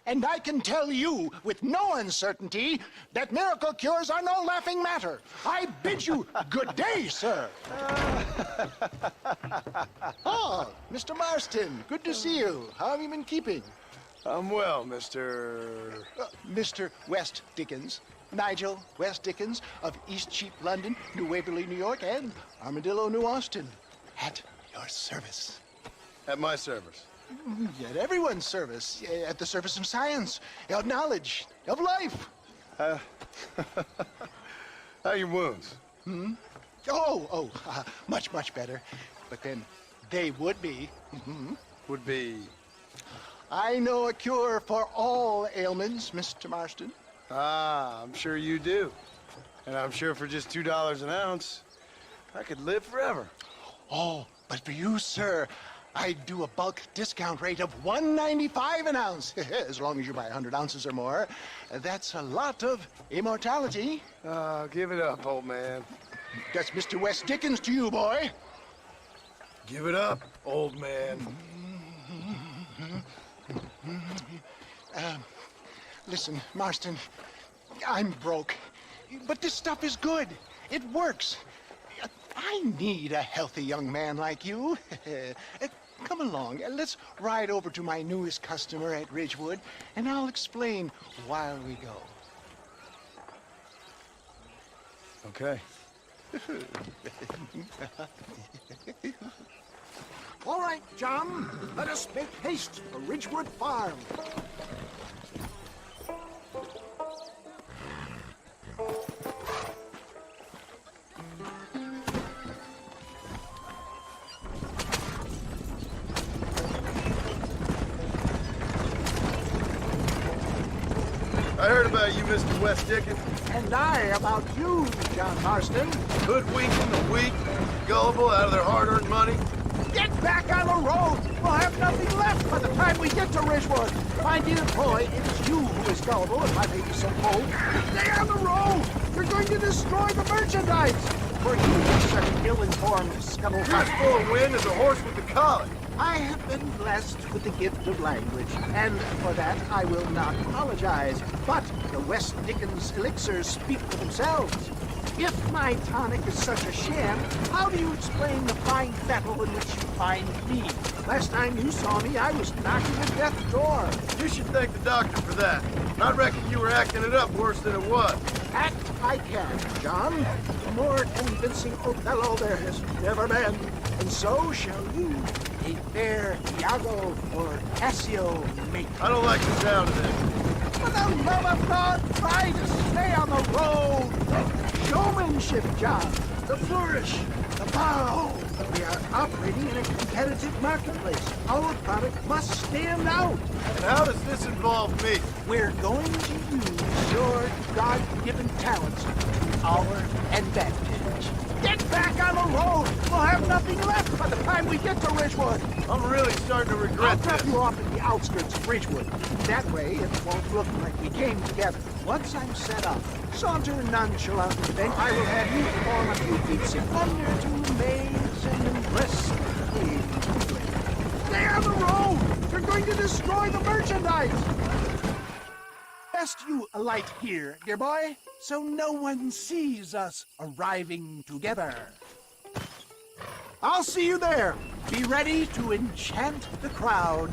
And I can tell you with no uncertainty that miracle cures are no laughing matter. I bid you good day, sir. Oh, Mr. Marston, good to see you. How have you been keeping? I'm well, Mr. Mr. West Dickens. Nigel West Dickens of Eastcheap, London, New Waverly, New York, and Armadillo, New Austin. At your service. At my service. At everyone's service. At the service of science, of knowledge, of life. How are your wounds? Much, much better. But then they would be. Would be... I know a cure for all ailments, Mr. Marston. Ah, I'm sure you do. And I'm sure for just $2 an ounce, I could live forever. Oh, but for you, sir, I'd do a bulk discount rate of $1.95 an ounce, as long as you buy 100 ounces or more. That's a lot of immortality. Give it up, old man. That's Mr. West Dickens to you, boy. Give it up, old man. Listen, Marston, I'm broke, but this stuff is good. It works. I need a healthy young man like you. Come along, let's ride over to my newest customer at Ridgewood, and I'll explain while we go. Okay. All right, John, let us make haste for Ridgewood Farm. I heard about you, Mr. West Dickens. And I about you, John Marston. Hoodwinking the weak, gullible out of their hard-earned money. Get back on the road! We'll have nothing left by the time we get to Ridgewood. My dear boy, it is you who is gullible, if I may be so bold. Stay on the road! You're going to destroy the merchandise! For you are such ill-informed scuttlebutt. You're as full of wind as a horse with the colic. I have been blessed with the gift of language, and for that I will not apologize. But the West Dickens elixirs speak for themselves. If my tonic is such a sham, how do you explain the fine fettle in which you find me? Last time you saw me, I was knocking at death's door. You should thank the doctor for that. I reckon you were acting it up worse than it was. Act I can, John. A more convincing Othello there has never been. And so shall you, a fair Iago or Cassio mate. I don't like the sound of this. For the love of God, try to stay on the road. Showmanship, John. The flourish, the bow. We are operating in a competitive marketplace. Our product must stand out. And how does this involve me? We're going to use your God-given talents to our advantage. Get back on the road! We'll have nothing left by the time we get to Ridgewood. I'm really starting to I'll regret drop this. you off at the outskirts of Ridgewood. That way, it won't look like we came together. Once I'm set up, saunter nonchalantly, then I will have you perform a few feats in wonder to amaze and impress the public. Stay on the road! You're going to destroy the merchandise! Best you alight here, dear boy, so no one sees us arriving together. I'll see you there. Be ready to enchant the crowd.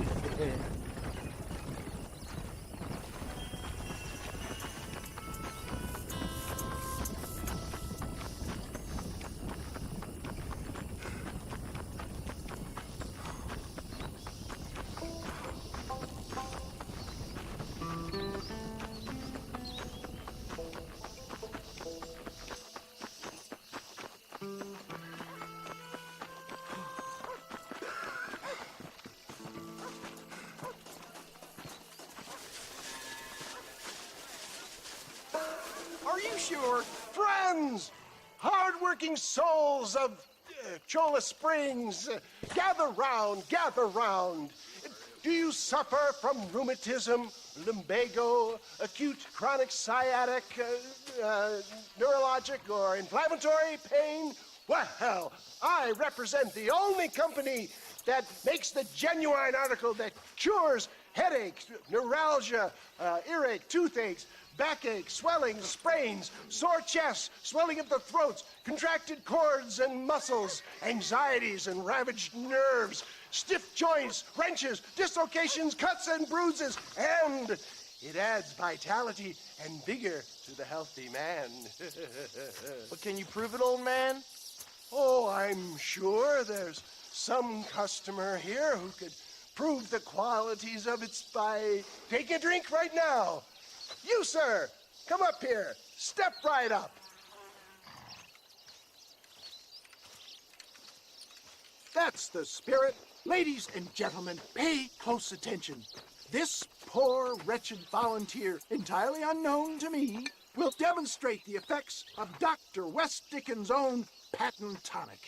Are you sure? Friends! Hard-working souls of Cholla Springs, gather round, gather round. Do you suffer from rheumatism, lumbago, acute chronic sciatic, neurologic, or inflammatory pain? Well, I represent the only company that makes the genuine article that cures headaches, neuralgia, earache, toothaches, backache, swelling, sprains, sore chests, swelling of the throats, contracted cords and muscles, anxieties and ravaged nerves, stiff joints, wrenches, dislocations, cuts and bruises, and it adds vitality and vigor to the healthy man. But can you prove it, old man? Oh, I'm sure there's some customer here who could prove the qualities of it by taking a drink right now. You, sir, come up here. Step right up. That's the spirit. Ladies and gentlemen, pay close attention. This poor, wretched volunteer, entirely unknown to me, will demonstrate the effects of Dr. West Dickens' own patent tonic.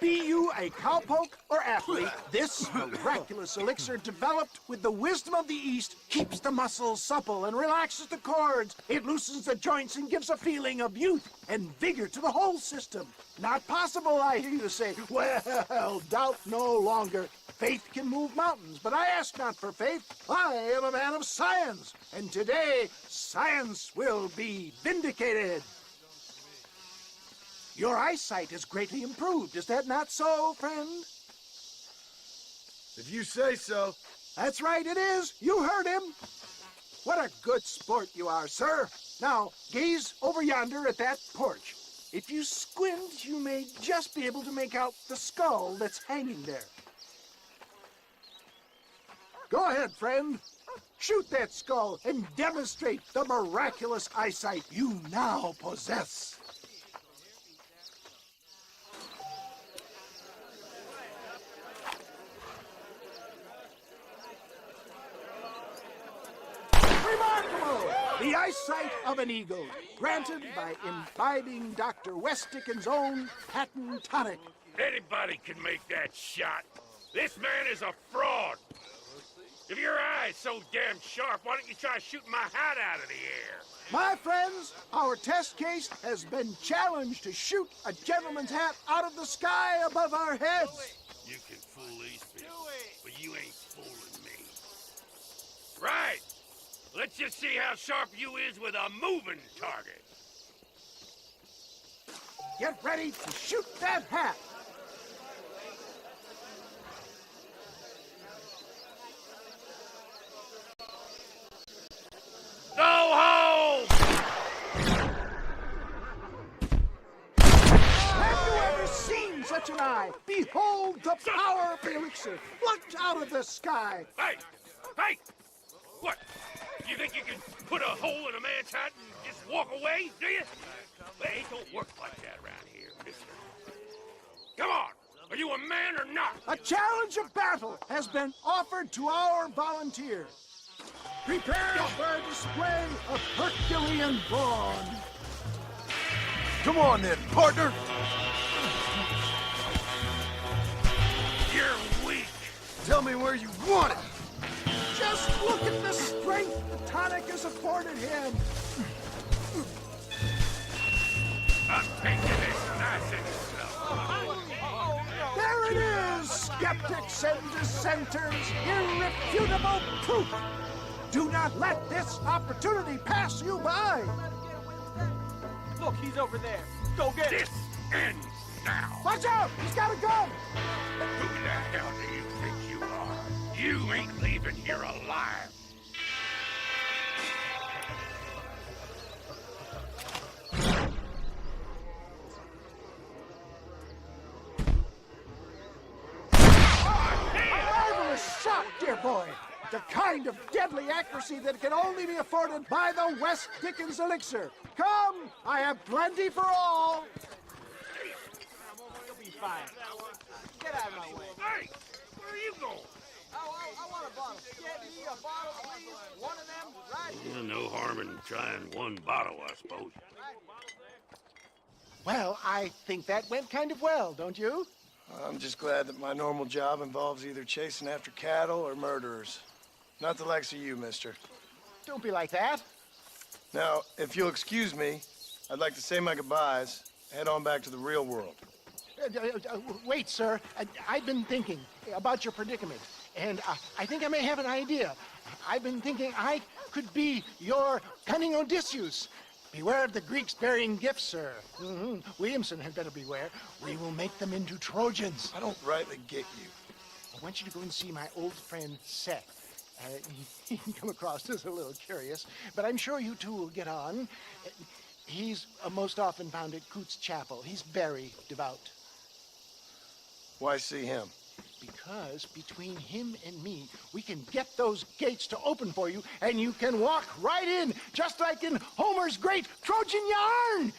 Be you a cowpoke or athlete, this miraculous elixir developed with the wisdom of the East keeps the muscles supple and relaxes the cords. It loosens the joints and gives a feeling of youth and vigor to the whole system. Not possible, I hear you say. Well, doubt no longer. Faith can move mountains, but I ask not for faith. I am a man of science, and today science will be vindicated. Your eyesight is greatly improved. Is that not so, friend? If you say so. That's right, it is. You heard him. What a good sport you are, sir. Now, gaze over yonder at that porch. If you squint, you may just be able to make out the skull that's hanging there. Go ahead, friend. Shoot that skull and demonstrate the miraculous eyesight you now possess. Remarkable! The eyesight of an eagle, granted by imbibing Dr. West Dickens' own patent tonic. Anybody can make that shot. This man is a fraud. If your eye's so damn sharp, why don't you try shooting my hat out of the air? My friends, our test case has been challenged to shoot a gentleman's hat out of the sky above our heads. You can fool these people, but you ain't fooling me. Right. Let's just see how sharp you is with a moving target. Get ready to shoot that hat. Go home! Have you ever seen such an eye? Behold the power of the elixir plucked out of the sky. Hey! Hey! What? You think you can put a hole in a man's hat and just walk away, do you? Well, it don't work like that around here, mister. Come on! Are you a man or not? A challenge of battle has been offered to our volunteer. Prepare for a display of Herculean brawn. Come on then, partner. You're weak. Tell me where you want it. Just look at the strength the tonic has afforded him. I'm taking this nice and slow. There it is, skeptics and dissenters, irrefutable proof. Do not let this opportunity pass you by. Look, he's over there. Go get him. This ends now. Watch out, he's got a gun. Who the hell do you think you are? You ain't leaving here alive. Marvelous shot, dear boy. The kind of deadly accuracy that can only be afforded by the West Dickens elixir. Come, I have plenty for all. You'll be fine. Get out of my way. Hey, where are you going? I want a bottle. Get me a bottle, please. One of them, right? No harm in trying one bottle, I suppose. Well, I think that went kind of well, don't you? I'm just glad that my normal job involves either chasing after cattle or murderers. Not the likes of you, mister. Don't be like that. Now, if you'll excuse me, I'd like to say my goodbyes, head on back to the real world. Wait, sir. I've been thinking about your predicament. And I think I may have an idea. I've been thinking I could be your cunning Odysseus. Beware of the Greeks bearing gifts, sir. Williamson had better beware. We will make them into Trojans. I don't rightly get you. I want you to go and see my old friend Seth. He can come across as a little curious, but I'm sure you two will get on. He's most often found at Coots Chapel. He's very devout. Why see him? Because between him and me, we can get those gates to open for you, and you can walk right in, just like in Homer's great Trojan yarn!